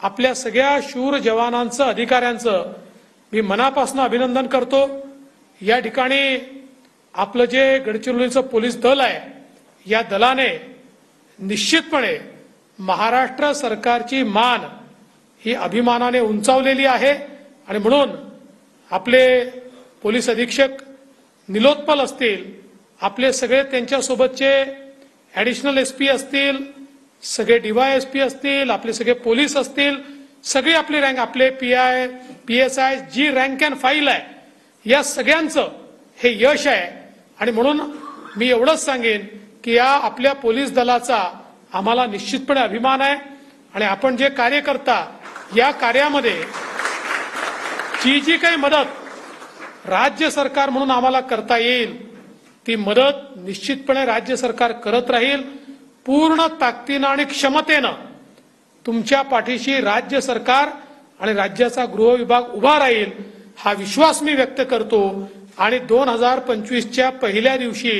आपल्या सगळ्या शूर जवानांचं अधिकाऱ्यांचं मी मनापासून अभिनंदन करतो। या ठिकाणी आपलं जे गडचिरोलीचं पोलीस दल आहे, या दलाने निश्चितपणे महाराष्ट्र सरकारची मान ही अभिमानाने उंचावलेली आहे आणि म्हणून आपले पोलीस अधीक्षक निलोत्पल असतील, आपले सगळे त्यांच्यासोबतचे ॲडिशनल एसपी असतील, सगळे DYSP असतील, आपले सगळे पोलीस असतील, सगळे आपले रँक, आपले PI PSI जी रँक अँड फाईल आहे, या सगळ्यांचं हे यश आहे। आणि म्हणून मी एवढंच सांगेन की या आपल्या पोलीस दलाचा आम्हाला निश्चितपणे अभिमान आहे आणि आपण जे कार्य करता या कार्यामध्ये जी काही मदत राज्य सरकार म्हणून आम्हाला करता येईल ती मदत निश्चितपणे राज्य सरकार करत राहील। पूर्ण ताकदीनं आणि क्षमतेनं तुमच्या पाठीशी राज्य सरकार आणि राज्याचा गृह विभाग उभा राहील हा विश्वास मी व्यक्त करतो। आणि 2025च्या पहिल्या दिवशी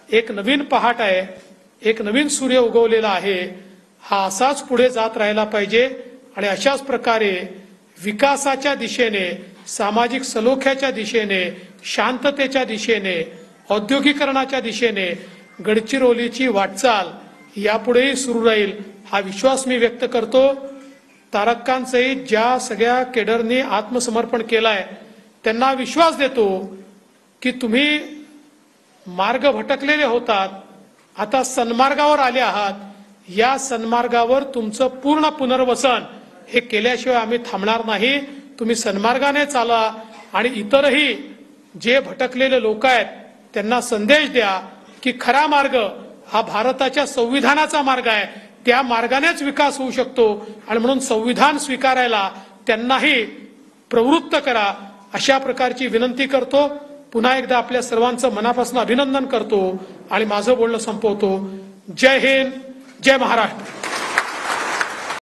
एक नवीन पहाट आहे, एक नवीन सूर्य उगवलेला आहे, हा असाच पुढे जात राहिला पाहिजे आणि अशाच प्रकारे विकासाच्या दिशेने, सामाजिक सलोख्याच्या दिशेने, शांततेच्या दिशेने, औद्योगिकरणाच्या दिशेने गडचिरोलीची वाटचाल यापुढेही सुरू राहील हा विश्वास मी व्यक्त करतो। तारक सहित ज्या सगळ्या केडरनी आत्मसमर्पण केलाय त्यांना विश्वास देतो की तुम्ही मार्ग भटकलेले होतात, आता सन्मार्गावर आले आहात। या सन्मार्गावर तुमचं पूर्ण पुनर्वसन हे केल्याशिवाय आम्ही थांबणार नाही। तुम्ही सन्मार्गाने चाला आणि इतरही जे भटकलेले लोक आहेत त्यांना संदेश द्या की खरा मार्ग हा भारताच्या संविधानाचा मार्ग आहे, त्या मार्गानेच विकास होऊ शकतो आणि म्हणून संविधान स्वीकारायला त्यांनाही प्रवृत्त करा, अशा प्रकारची विनंती करतो। पुन्हा एकदा आपल्या सर्वांचं मनापासून अभिनंदन करतो आणि माझं बोलणं संपवतो। जय हिंद, जय महाराष्ट्र।